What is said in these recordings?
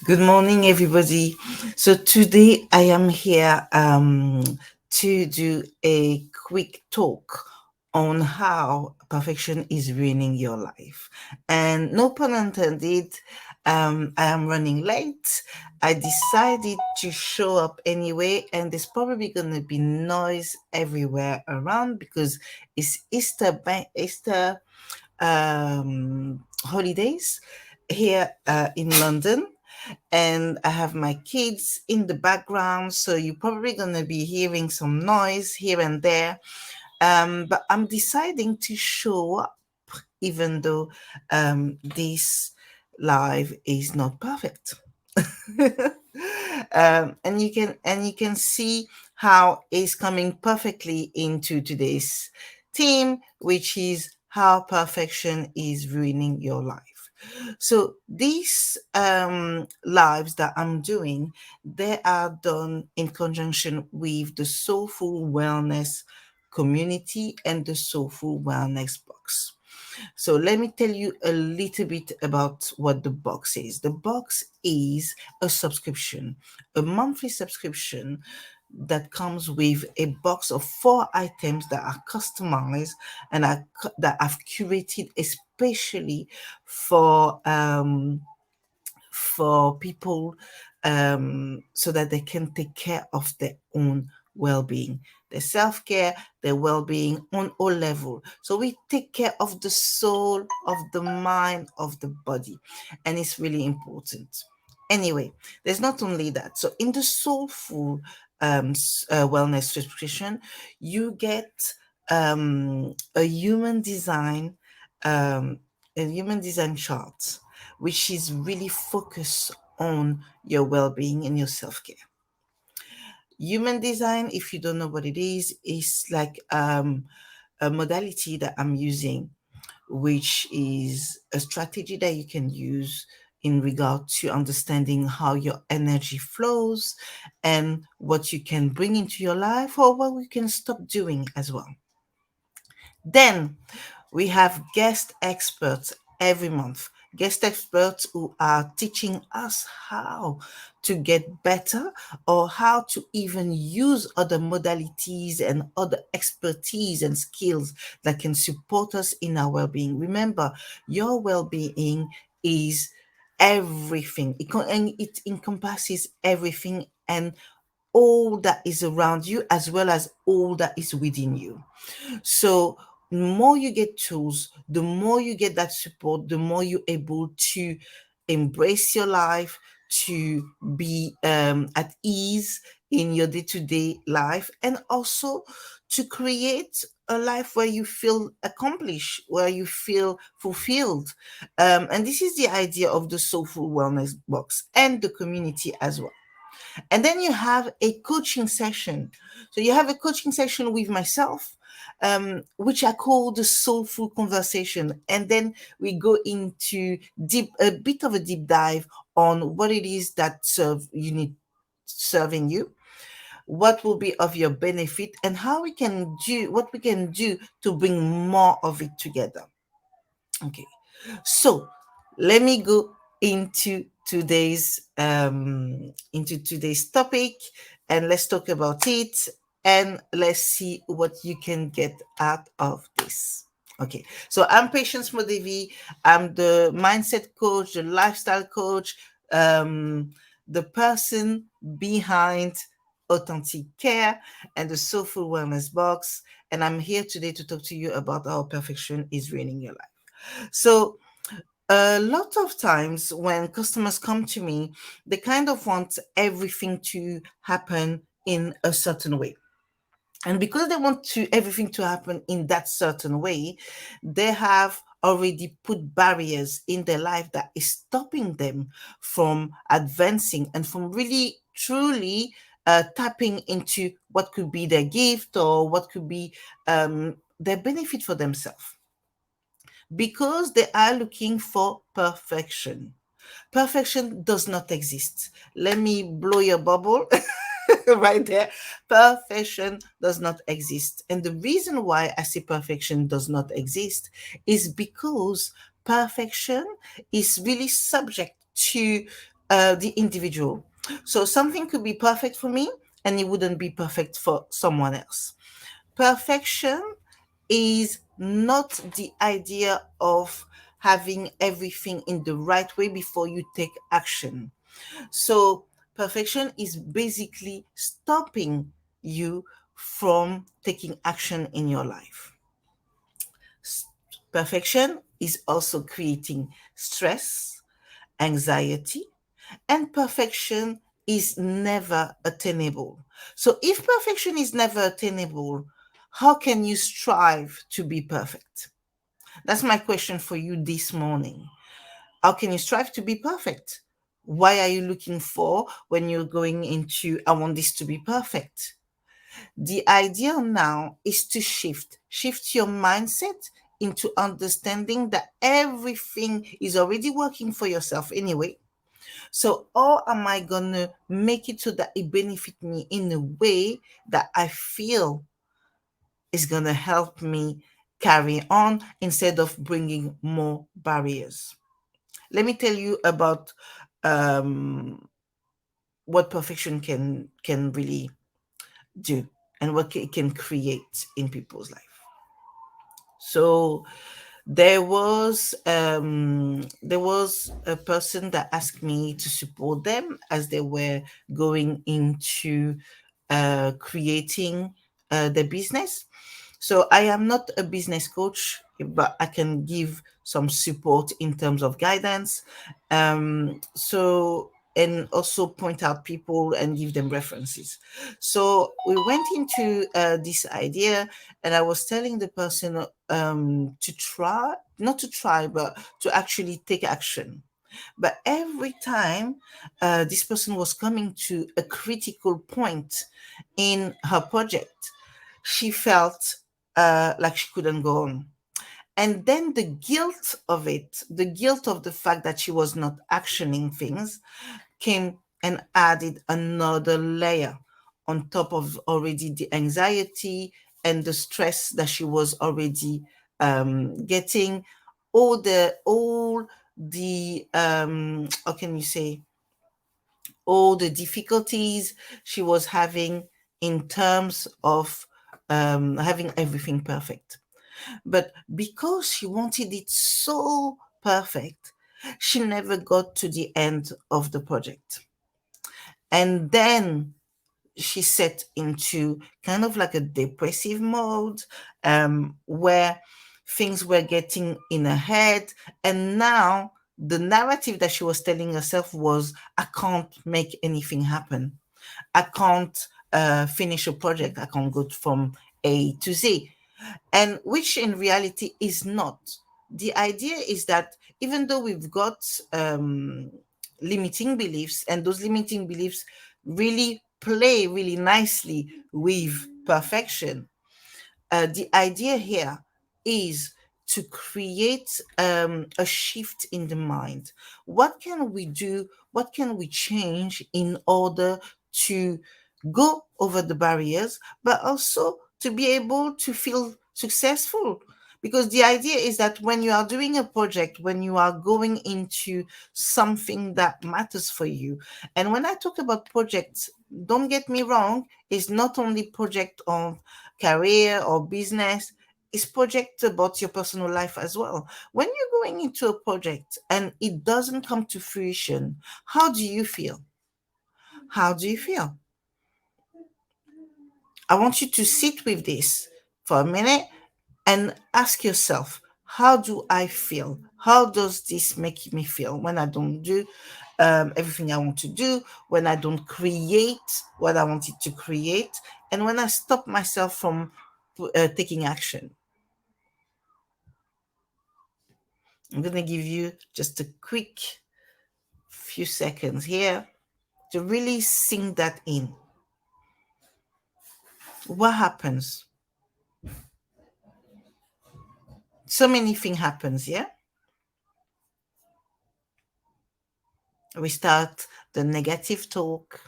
Good morning, everybody. So today I am here to do a quick talk on how perfection is ruining your life. And no pun intended, I am running late. I decided to show up anyway, and there's probably going to be noise everywhere around because it's Easter holidays here in London, and I have my kids in the background, so you're probably going to be hearing some noise here and there. But I'm deciding to show up, even though this live is not perfect. And you can see how it's coming perfectly into today's theme, which is how perfection is ruining your life. So these lives that I'm doing, they are done in conjunction with the Soulful Wellness community and the Soulful Wellness box. So let me tell you a little bit about what the box is. The box is a subscription, a monthly subscription that comes with a box of 4 items that are customized and that I've curated especially for people, so that they can take care of their own well-being, their self-care, their well-being on all level. So we take care of the soul, of the mind, of the body, and it's really important. Anyway, there's not only that. So in the Soulful Wellness Subscription, you get a human design, um, chart, which is really focused on your well-being and your self-care. Human design, if you don't know what it is like a modality that I'm using, which is a strategy that you can use in regard to understanding how your energy flows and what you can bring into your life or what we can stop doing as well. Then we have guest experts every month, guest experts who are teaching us how to get better or how to even use other modalities and other expertise and skills that can support us in our well-being. Remember, your well-being is everything. And it encompasses everything and all that is around you as well as all that is within you. So the more you get tools, the more you get that support, the more you're able to embrace your life, to be at ease in your day-to-day life, and also to create a life where you feel accomplished, where you feel fulfilled. And this is the idea of the Soulful Wellness Box and the community as well. And then you have a coaching session. So you have a coaching session with myself, which I call the soulful conversation. And then we go into a bit of a deep dive on what it is that you need serving you, what will be of your benefit, and how we can do what we can do to bring more of it together. Okay, so let me go into today's topic, and let's talk about it, and let's see what you can get out of this. Okay, so I'm Patience Modevi. I'm the mindset coach, the lifestyle coach, the person behind Authentic Care and the Soulful Wellness Box. And I'm here today to talk to you about how perfection is ruining your life. So, a lot of times when customers come to me, they kind of want everything to happen in a certain way. And because they want everything to happen in that certain way, they have already put barriers in their life that is stopping them from advancing and from really truly tapping into what could be their gift or what could be their benefit for themselves, because they are looking for perfection. Perfection does not exist. Let me blow your bubble right there. Perfection does not exist. And the reason why I say perfection does not exist is because perfection is really subject to the individual. So something could be perfect for me and it wouldn't be perfect for someone else. Perfection is not the idea of having everything in the right way before you take action. So, perfection is basically stopping you from taking action in your life. Perfection is also creating stress, anxiety, and perfection is never attainable. So, if perfection is never attainable, how can you strive to be perfect? That's my question for you this morning. How can you strive to be perfect? Why are you looking for when you're going into, I want this to be perfect? The idea now is to shift your mindset into understanding that everything is already working for yourself anyway. So, how am I going to make it so that it benefit me in a way that I feel is going to help me carry on instead of bringing more barriers? Let me tell you about um, what perfection can really do and what it can create in people's life. So there was a person that asked me to support them as they were going into creating their business. So I am not a business coach, but I can give some support in terms of guidance. So and also point out people and give them references. So we went into this idea, and I was telling the person to try, not to try, but to actually take action. But every time this person was coming to a critical point in her project, she felt like she couldn't go on. And then the guilt of it, the guilt of the fact that she was not actioning things, came and added another layer on top of already the anxiety and the stress that she was already getting. All the how can you say, all the difficulties she was having in terms of having everything perfect. But because she wanted it so perfect, she never got to the end of the project. And then she set into kind of like a depressive mode, where things were getting in her head. And now the narrative that she was telling herself was, I can't make anything happen. I can't finish a project. I can't go from A to Z, and which in reality is not. The idea is that even though we've got limiting beliefs, and those limiting beliefs really play really nicely with perfection, the idea here is to create a shift in the mind. What can we do? What can we change in order to go over the barriers, but also to be able to feel successful? Because the idea is that when you are doing a project, when you are going into something that matters for you, and when I talk about projects, don't get me wrong, it's not only project of career or business, it's project about your personal life as well. When you're going into a project and it doesn't come to fruition, how do you feel? How do you feel? I want you to sit with this for a minute and ask yourself, how do I feel? How does this make me feel when I don't do everything I want to do, when I don't create what I wanted to create, and when I stop myself from taking action? I'm going to give you just a quick few seconds here to really sink that in. What happens? So many things happens, yeah? We start the negative talk.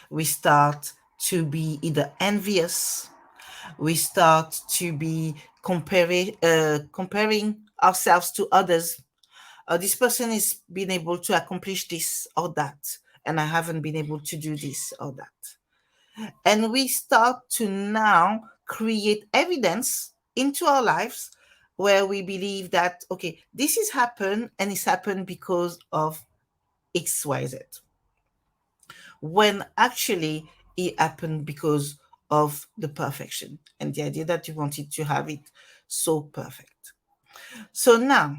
We start to be either envious. We start to be comparing ourselves to others. this person is being able to accomplish this or that, and I haven't been able to do this or that. And we start to now create evidence into our lives where we believe that, okay, this has happened and it's happened because of XYZ, when actually it happened because of the perfection and the idea that you wanted to have it so perfect. So now,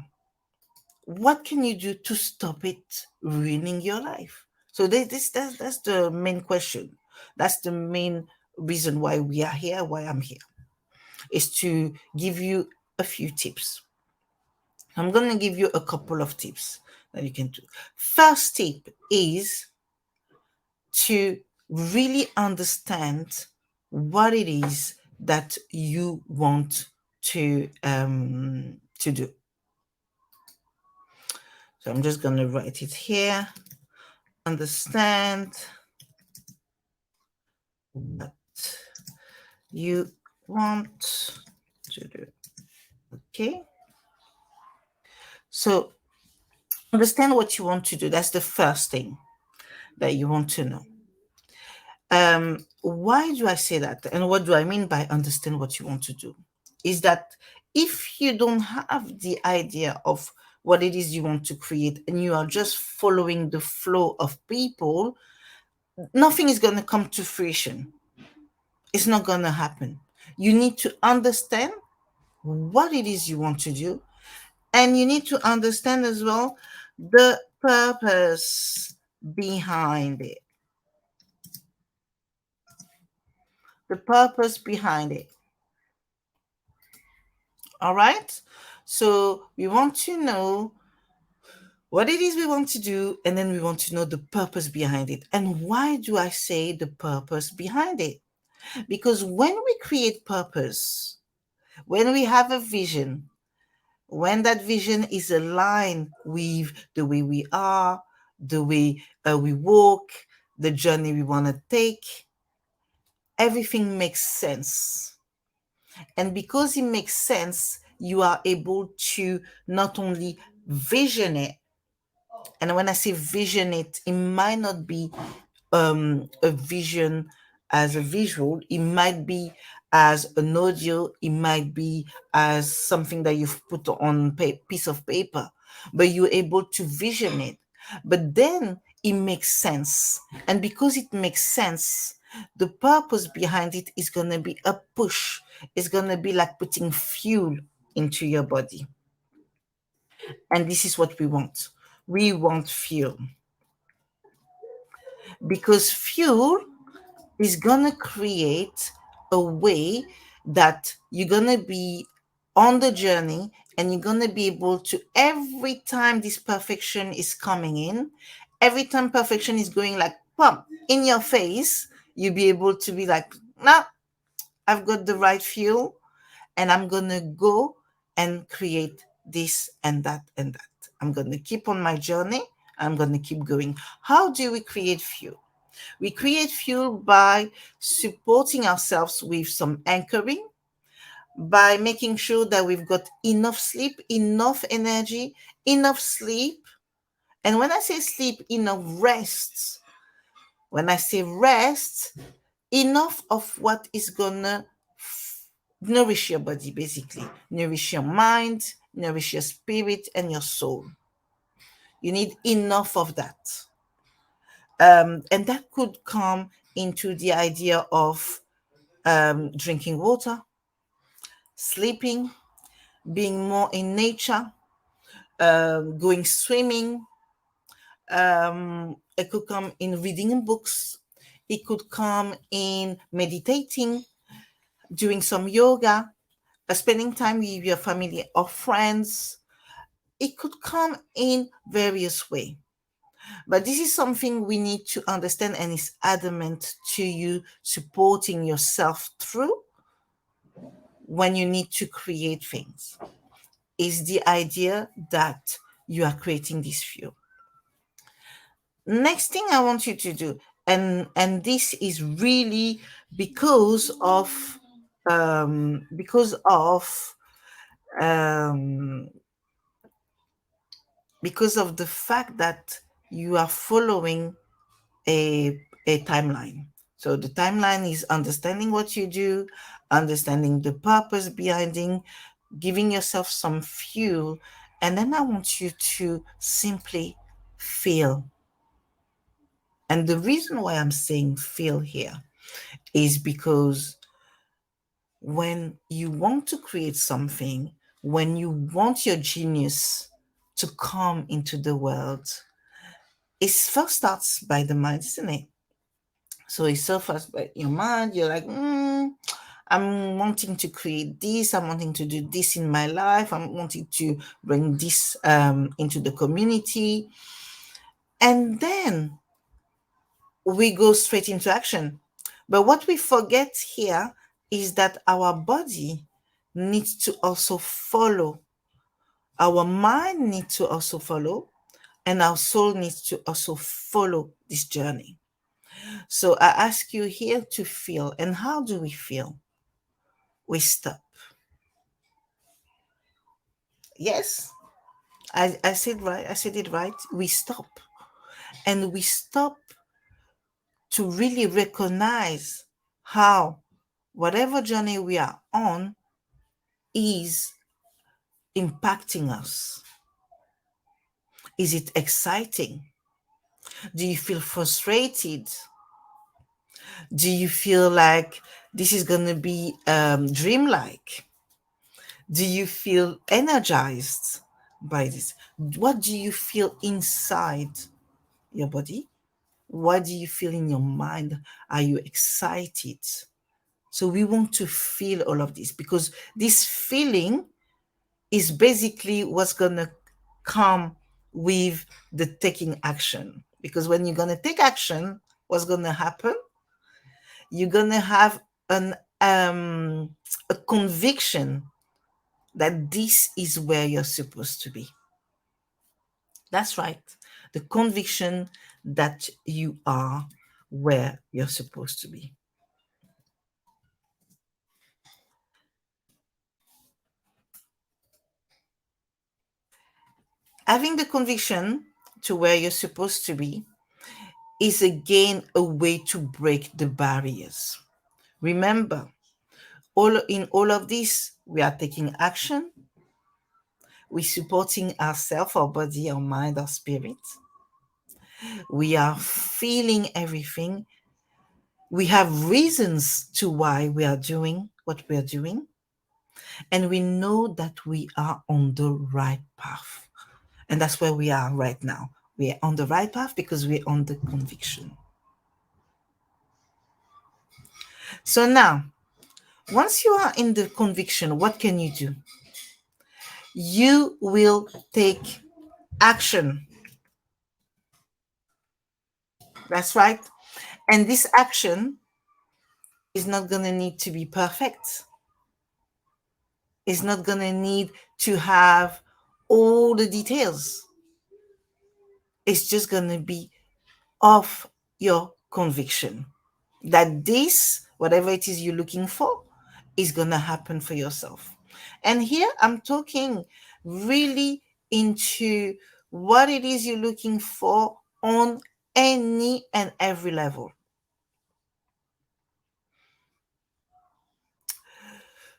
what can you do to stop it ruining your life? So that's the main question. That's the main reason why we are here, why I'm here, is to give you a few tips. I'm going to give you a couple of tips that you can do. First tip is to really understand what it is that you want to do. So I'm just going to write it here. Understand what you want to do. Okay. So understand what you want to do. That's the first thing that you want to know. Why do I say that? And what do I mean by understand what you want to do? Is that if you don't have the idea of what it is you want to create and you are just following the flow of people, nothing is going to come to fruition. It's not going to happen. You need to understand what it is you want to do, and you need to understand as well the purpose behind it. The purpose behind it. All right. So we want to know what it is we want to do, and then we want to know the purpose behind it. And why do I say the purpose behind it? Because when we create purpose, when we have a vision, when that vision is aligned with the way we are, the way we walk, the journey we want to take, everything makes sense. And because it makes sense, you are able to not only vision it, and when I say vision it might not be a vision as a visual, it might be as an audio, it might be as something that you've put on piece of paper, but you're able to vision it. But then it makes sense. And because it makes sense, the purpose behind it is going to be a push. It's going to be like putting fuel into your body. And this is what we want. We want fuel. Because fuel is going to create a way that you're going to be on the journey, and you're going to be able to, every time this perfection is coming in, every time perfection is going like pump in your face, you'll be able to be like, nah, I've got the right fuel, and I'm going to go and create this and that and that. I'm going to keep on my journey. I'm going to keep going. How do we create fuel? We create fuel by supporting ourselves with some anchoring, by making sure that we've got enough sleep, enough energy, enough sleep. And when I say sleep, enough rest. When I say rest, enough of what is going to nourish your body, basically. Nourish your mind, nourish your spirit, and your soul. You need enough of that. And that could come into the idea of drinking water, sleeping, being more in nature, going swimming. It could come in reading books. It could come in meditating, doing some yoga, spending time with your family or friends. It could come in various ways. But this is something we need to understand, and is adamant to you supporting yourself through when you need to create things, is the idea that you are creating this fuel. Next thing I want you to do, and this is really because of um, because of um, because of the fact that you are following a timeline. So the timeline is understanding what you do, understanding the purpose behind it, giving yourself some fuel, and then I want you to simply feel. And the reason why I'm saying feel here is because when you want to create something, when you want your genius to come into the world, it first starts by the mind, isn't it? So it suffers by your mind. You're like, I'm wanting to create this. I'm wanting to do this in my life. I'm wanting to bring this into the community. And then we go straight into action. But what we forget here is that our body needs to also follow. Our mind needs to also follow. And our soul needs to also follow this journey. So I ask you here to feel. And how do we feel? We stop. Yes, I said right. I said it right. We stop. And we stop to really recognize how whatever journey we are on is impacting us. Is it exciting? Do you feel frustrated? Do you feel like this is going to be dreamlike? Do you feel energized by this? What do you feel inside your body? What do you feel in your mind? Are you excited? So we want to feel all of this because this feeling is basically what's going to come with the taking action. Because when you're going to take action, what's going to happen? You're going to have an a conviction that this is where you're supposed to be. That's right. The conviction that you are where you're supposed to be. Having the conviction to where you're supposed to be is again a way to break the barriers. Remember, all of this, we are taking action, we're supporting ourselves, our body, our mind, our spirit. We are feeling everything. We have reasons to why we are doing what we are doing. And we know that we are on the right path. And that's where we are right now. We are on the right path because we're on the conviction. So now, once you are in the conviction, what can you do? You will take action. That's right. And this action is not going to need to be perfect. It's not going to need to have all the details. It's just going to be of your conviction that this, whatever it is you're looking for, is going to happen for yourself. And here I'm talking really into what it is you're looking for on any and every level.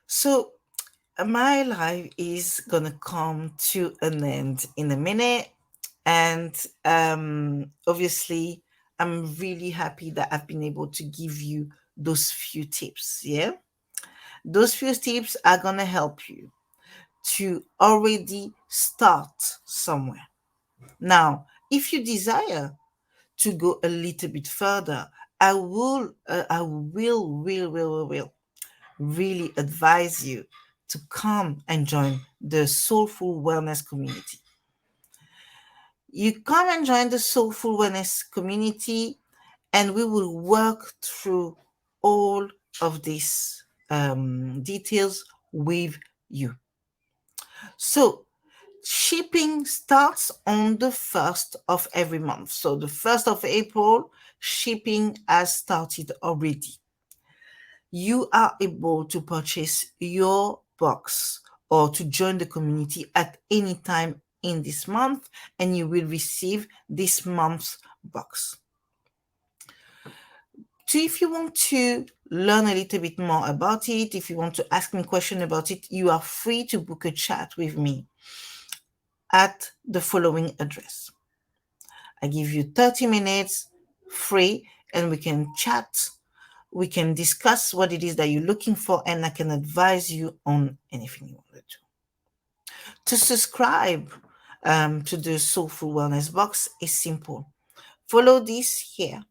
So my life is gonna come to an end in a minute, and obviously I'm really happy that I've been able to give you those few tips. Yeah, those few tips are gonna help you to already start somewhere. Now, if you desire to go a little bit further, I will really advise you to come and join the Soulful Wellness community. You come and join the Soulful Wellness community, and we will work through all of these details with you. So, shipping starts on the 1st of every month. So, the 1st of April, shipping has started already. You are able to purchase your box or to join the community at any time in this month, and you will receive this month's box. So if you want to learn a little bit more about it, if you want to ask me a question about it, you are free to book a chat with me at the following address. I give you 30 minutes free, and we can chat. We can discuss what it is that you're looking for, and I can advise you on anything you want to do. To subscribe to the Soulful Wellness box is simple. Follow this here,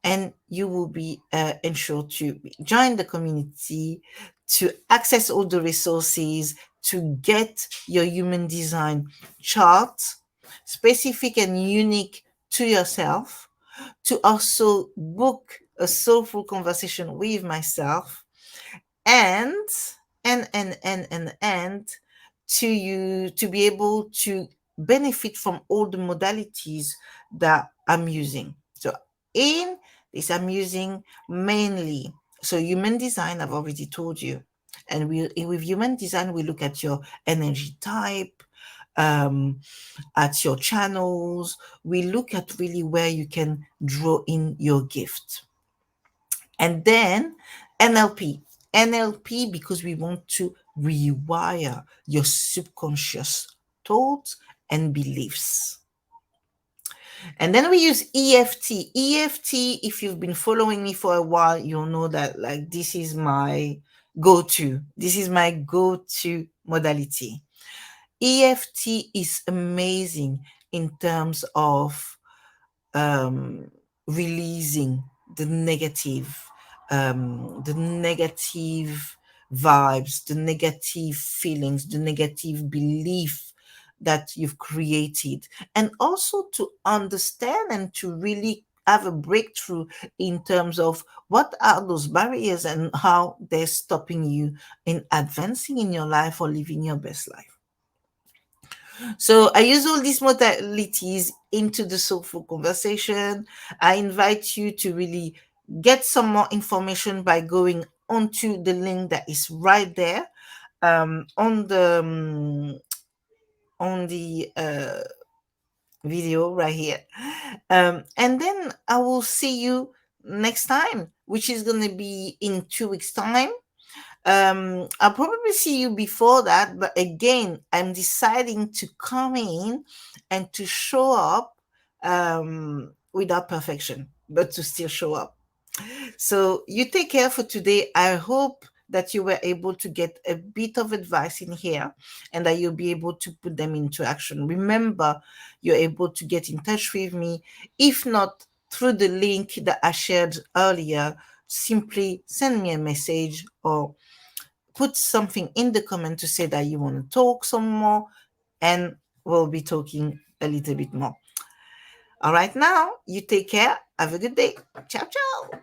and you will be ensured to join the community, to access all the resources, to get your human design chart, specific and unique to yourself, to also book a soulful conversation with myself, and and to be able to benefit from all the modalities that I'm using. So in this, I'm using mainly, so human design, I've already told you. And with human design, we look at your energy type, at your channels. We look at really where you can draw in your gift. And then NLP. NLP, because we want to rewire your subconscious thoughts and beliefs. And then we use EFT. EFT, if you've been following me for a while, you'll know that like this is my go-to. This is my go-to modality. EFT is amazing in terms of releasing the negative vibes, the negative feelings, the negative belief that you've created, and also to understand and to really have a breakthrough in terms of what are those barriers and how they're stopping you in advancing in your life or living your best life. So I use all these modalities into the soulful conversation. I invite you to really get some more information by going onto the link that is right there on the video right here. And then I will see you next time, which is going to be in 2 weeks' time. I'll probably see you before that, but again, I'm deciding to come in and to show up without perfection, but to still show up. So you take care for today. I hope that you were able to get a bit of advice in here and that you'll be able to put them into action. Remember, you're able to get in touch with me. If not through the link that I shared earlier, simply send me a message or put something in the comment to say that you want to talk some more, and we'll be talking a little bit more. All right, now you take care. Have a good day. Ciao, ciao.